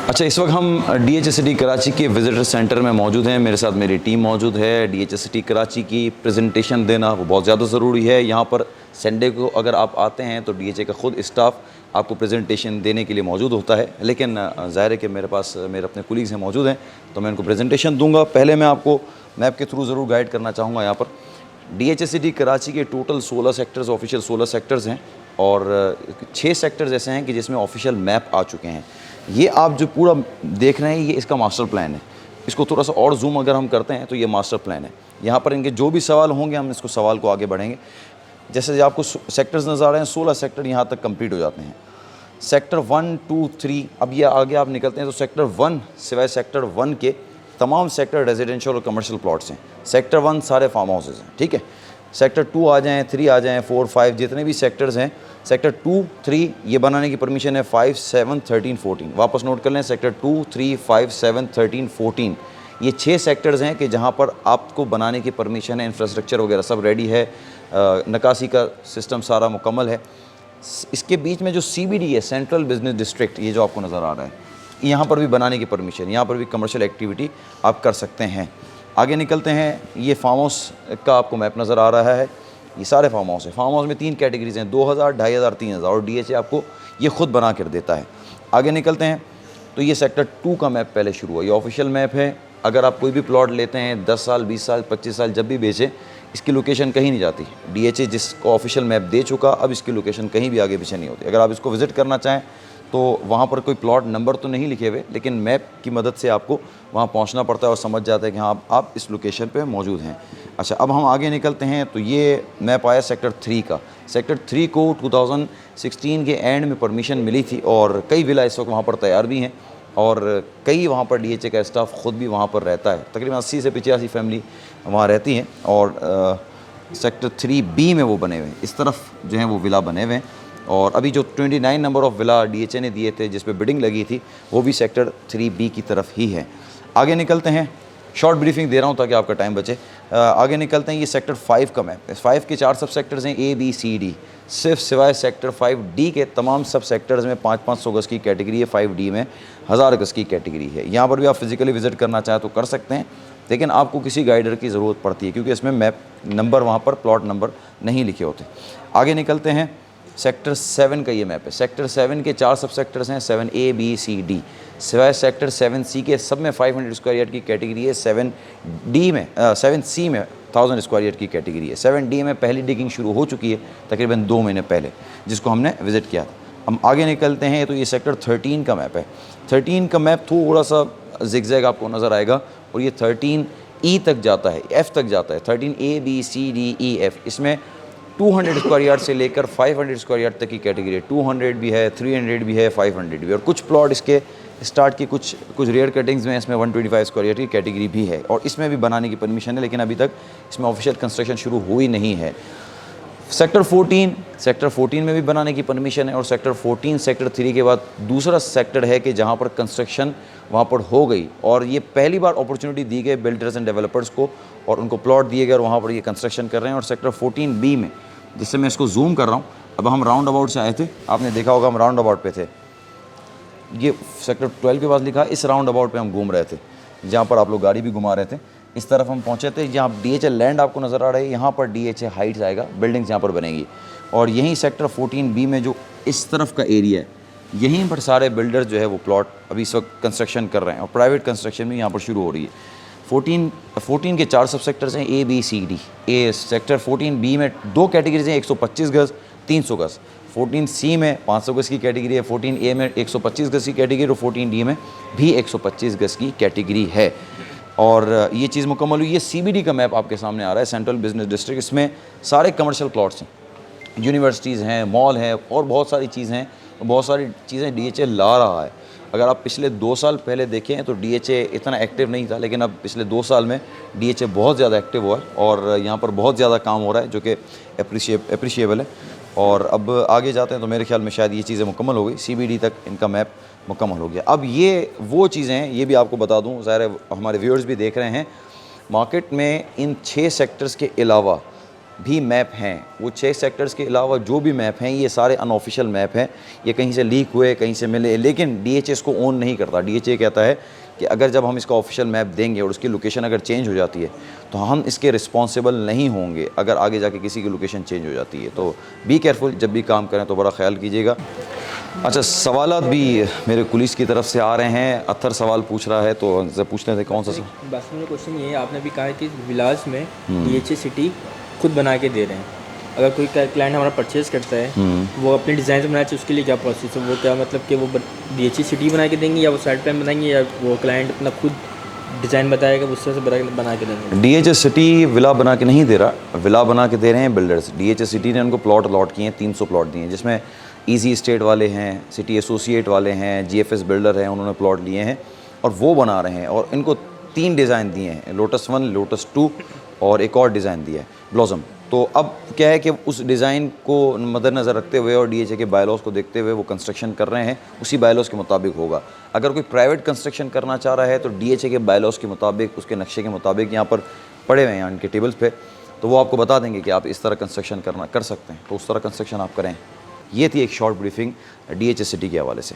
अच्छा, इस वक्त हम DHA सिटी कराची के विजिटर सेंटर में मौजूद हैं। मेरे साथ मेरी टीम मौजूद है। DHA सिटी कराची की प्रेजेंटेशन देना वो बहुत ज़्यादा ज़रूरी है। यहाँ पर संडे को अगर आप आते हैं तो DHA का ख़ुद स्टाफ आपको प्रेजेंटेशन देने के लिए मौजूद होता है, लेकिन ज़ाहिर है कि मेरे पास मेरे अपने कुलीग्स हैं मौजूद हैं, तो मैं उनको प्रेजेंटेशन दूँगा। पहले मैं आपको मैप के थ्रू ज़रूर गाइड करना चाहूँगा। यहाँ पर DHA सिटी कराची के टोटल 16 सेक्टर्स, ऑफिशियल 16 सेक्टर्स हैं और 6 सेक्टर्स ऐसे हैं कि जिसमें ऑफिशियल मैप आ चुके हैं। ये आप जो पूरा देख रहे हैं ये इसका मास्टर प्लान है। इसको थोड़ा सा और जूम अगर हम करते हैं तो ये मास्टर प्लान है। यहाँ पर इनके जो भी सवाल होंगे हम इसको सवाल को आगे बढ़ेंगे। जैसे आपको सेक्टर्स नज़र आ रहे हैं, 16 सेक्टर यहाँ तक कंप्लीट हो जाते हैं। सेक्टर 1, 2, 3, अब ये आगे आप निकलते हैं तो सेक्टर 1 सिवाय सेक्टर 1 के तमाम सेक्टर रेजिडेंशियल और कमर्शियल प्लॉट्स हैं। सेक्टर 1 सारे फार्म हाउसेज़ हैं, ठीक है। सेक्टर 2 आ जाएँ, 3 आ जाएँ, 4, 5 जितने भी सेक्टर्स हैं, सेक्टर 2, 3 ये बनाने की परमिशन है 5, 7, 13, 14। वापस नोट कर लें, सेक्टर 2, 3, 5, 7, 13, 14 ये 6 सेक्टर्स हैं कि जहाँ पर आपको बनाने की परमिशन है। इंफ्रास्ट्रक्चर वगैरह सब रेडी है, निकासी का सिस्टम सारा मुकम्मल है। इसके बीच में जो CBD है, सेंट्रल बिजनेस डिस्ट्रिक्ट, ये जो आपको नज़र आ रहा है, यहाँ पर भी बनाने की परमिशन, यहाँ पर भी कमर्शियल एक्टिविटी आप कर सकते हैं। आगे निकलते हैं, ये फार्म हाउस का आपको मैप नज़र आ रहा है। ये सारे फार्म हाउस है। फार्म हाउस में 3 कैटेगरीज हैं, 2000, 2500, 3000 और DHA आपको ये खुद बना कर देता है। आगे निकलते हैं तो ये सेक्टर 2 का मैप पहले शुरू हुआ। ये ऑफिशियल मैप है। अगर आप कोई भी प्लॉट लेते हैं 10 साल, 20 साल, 25 साल जब भी बेचें, इसकी लोकेशन कहीं नहीं जाती। DHA जिसको ऑफिशियल मैप दे चुका, अब इसकी लोकेशन कहीं भी आगे पीछे नहीं होती। अगर आप इसको विज़िट करना चाहें तो वहाँ पर कोई प्लॉट नंबर तो नहीं लिखे हुए, लेकिन मैप की मदद से आपको वहाँ पहुँचना पड़ता है और समझ जाता है कि हाँ आप इस लोकेशन पे मौजूद हैं। अच्छा, अब हम आगे निकलते हैं तो ये मैप आया सेक्टर 3 का। सेक्टर 3 को 2016 के एंड में परमिशन मिली थी और कई विला इस वक्त वहाँ पर तैयार भी हैं और कई वहाँ पर DHA का स्टाफ ख़ुद भी वहाँ पर रहता है। तकरीबन 80 से 85 फैमिली वहाँ रहती हैं और सेक्टर 3B में वो बने हुए हैं। इस तरफ जो हैं वो विला बने हुए हैं और अभी जो 29 नंबर ऑफ़ विला DHA ने दिए थे जिस पे बिडिंग लगी थी वो भी सेक्टर 3B की तरफ ही है। आगे निकलते हैं, शॉर्ट ब्रीफिंग दे रहा हूँ ताकि आपका टाइम बचे। आगे निकलते हैं, ये सेक्टर 5 का मैप है। 5 के 4 सब सेक्टर्स हैं, A, B, C, D। सिर्फ सिवाय सेक्टर 5D के तमाम सब सेक्टर्स में 500 गज़ की कैटेगरी है। 5D में 1000 गज़ की कैटेगरी है। यहाँ पर भी आप फिज़िकली विज़िट करना चाहें तो कर सकते हैं, लेकिन आपको किसी गाइडर की ज़रूरत पड़ती है क्योंकि इसमें मैप नंबर, वहाँ पर प्लॉट नंबर नहीं लिखे होते। आगे निकलते हैं, सेक्टर 7 का ये मैप है। सेक्टर 7 के 4 सब सेक्टर्स हैं, 7A, B, C, D। सिवाय सेक्टर 7C के सब में 500 स्क्वायर यार्ड की कैटेगरी है। 7C में 1000 स्क्वायर यार्ड की कैटेगरी है। 7D में पहली डिगिंग शुरू हो चुकी है तकरीबन 2 महीने पहले, जिसको हमने विज़िट किया था। हम आगे निकलते हैं तो ये सेक्टर 13 का मैप है। 13 का मैप थोड़ा सा ज़िगज़ैग आपको नज़र आएगा और ये 13E तक जाता है, F तक जाता है। 13A, B, C, D, E, F। इसमें 200 स्क्वायर यार्ड से लेकर 500 स्क्वायर यार्ड तक की कैटेगरी है। 200 भी है, 300 भी है, 500 भी है और कुछ प्लॉट इसके स्टार्ट की कुछ रेयर कटिंग्स में इसमें 125 स्क्वायर यार्ड की कैटेगरी भी है और इसमें भी बनाने की परमिशन है, लेकिन अभी तक इसमें ऑफिशियल कंस्ट्रक्शन शुरू हुई नहीं है। सेक्टर 14 में भी बनाने की परमिशन है और सेक्टर 14 सेक्टर 3 के बाद दूसरा सेक्टर है कि जहाँ पर कंस्ट्रक्शन वहाँ पर हो गई और ये पहली बार अपॉर्चुनिटी दी गई बिल्डर्स एंड डेवलपर्स को और उनको प्लॉट दिए गए और वहाँ पर ये कंस्ट्रक्शन कर रहे हैं। और सेक्टर 14B में, जिससे मैं इसको जूम कर रहा हूँ, अब हम राउंड अबाउट से आए थे, आपने देखा होगा हम राउंड अबाउट पे थे। ये सेक्टर 12 के पास लिखा है, इस राउंड अबाउट पे हम घूम रहे थे, जहाँ पर आप लोग गाड़ी भी घुमा रहे थे। इस तरफ हम पहुँचे थे जहाँ DHA लैंड आपको नज़र आ रहा है, यहाँ पर DHA हाइट्स आएगा, बिल्डिंग्स यहाँ पर बनेंगी और यहीं सेक्टर 14B में जो इस तरफ का एरिया है, यहीं पर सारे बिल्डर्स जो है वो प्लॉट अभी इस वक्त कंस्ट्रक्शन कर रहे हैं और प्राइवेट कंस्ट्रक्शन भी यहाँ पर शुरू हो रही है। 14 के 4 सब सेक्टर्स हैं, A, B, C, D। Sector 14B में 2 कैटेगरीज हैं, 125 गज़, 300 गज़। 14C में 500 गज़ की कैटेगरी है, 14A में 125 गज़ की कैटेगरी और 14D में भी 125 गज़ की कैटेगरी है। और ये चीज़ मुकम्मल हुई। ये CBD का मैप आपके सामने आ रहा है, सेंट्रल बिजनेस डिस्ट्रिक्ट। इसमें सारे कमर्शियल प्लॉट्स हैं, यूनिवर्सिटीज़ हैं, मॉल हैं और बहुत सारी चीज़ें हैं, बहुत सारी चीज़ें DHA ला रहा है। अगर आप पिछले 2 साल पहले देखें तो DHA इतना एक्टिव नहीं था, लेकिन अब पिछले 2 साल में DHA बहुत ज़्यादा एक्टिव हुआ है और यहाँ पर बहुत ज़्यादा काम हो रहा है जो कि एप्रिशिएबल है। और अब आगे जाते हैं तो मेरे ख्याल में शायद ये चीज़ें मुकम्मल हो गई, CBD तक इनका मैप मुकम्मल हो गया। अब ये वो चीज़ें हैं, ये भी आपको बता दूँ, ज़ाहिर है हमारे व्यूअर्स भी देख रहे हैं, मार्केट में इन 6 सेक्टर्स के अलावा भी मैप हैं, वो 6 सेक्टर्स के अलावा जो भी मैप हैं ये सारे अनऑफिशियल मैप हैं, ये कहीं से लीक हुए, कहीं से मिले, लेकिन DHA इसको ओन नहीं करता। DHA कहता है कि अगर जब हम इसका ऑफिशियल मैप देंगे और उसकी लोकेशन अगर चेंज हो जाती है तो हम इसके रिस्पॉन्सिबल नहीं होंगे अगर आगे जाके किसी की लोकेशन चेंज हो जाती है। तो बी केयरफुल, जब भी काम करें तो बड़ा ख्याल कीजिएगा। अच्छा, सवालात भी मेरे पुलिस की तरफ से आ रहे हैं। अत्थर सवाल पूछ रहा है तो उनसे पूछते थे कौन सा सवाल। बस मेरा क्वेश्चन ये है, आपने भी कहा है कि विलास में DHA सिटी खुद बना के दे रहे हैं। अगर कोई क्लाइंट हमारा परचेज़ करता है, वो अपने डिज़ाइन से बनाना चाहिए, उसके लिए क्या प्रोसेस है? वो क्या मतलब कि वो DHA सिटी बना के देंगे या वो साइड प्लान बनाएंगे या वो क्लाइंट अपना खुद डिज़ाइन बताएगा उस तरह से बना के देंगे? DHA सिटी विला बना के नहीं दे रहा, विला बना के दे रहे हैं बिल्डर्स। DHA सिटी ने उनको प्लॉट अलॉट किए हैं, 300 प्लॉट दिए हैं, जिसमें ईजी स्टेट वाले हैं, सिटी एसोसिएट वाले हैं, GFS बिल्डर हैं, उन्होंने प्लॉट लिए हैं और वो बना रहे हैं। और इनको 3 डिज़ाइन दिए हैं, लोटस 1, लोटस 2 और एक और डिज़ाइन दिया है ब्लॉसम। तो अब क्या है कि उस डिज़ाइन को मद्देनज़र रखते हुए और DHA के बायलॉज को देखते हुए वो कंस्ट्रक्शन कर रहे हैं, उसी बायलॉज के मुताबिक होगा। अगर कोई प्राइवेट कंस्ट्रक्शन करना चाह रहा है तो DHA के बायलॉज के मुताबिक, उसके नक्शे के मुताबिक यहाँ पर पड़े हुए हैं इनके टेबल्स पे, तो वो आपको बता देंगे कि आप इस तरह कंस्ट्रक्शन कर सकते हैं, तो उस तरह कंस्ट्रक्शन आप करें। ये थी एक शॉर्ट ब्रीफिंग DHA सिटी के हवाले से।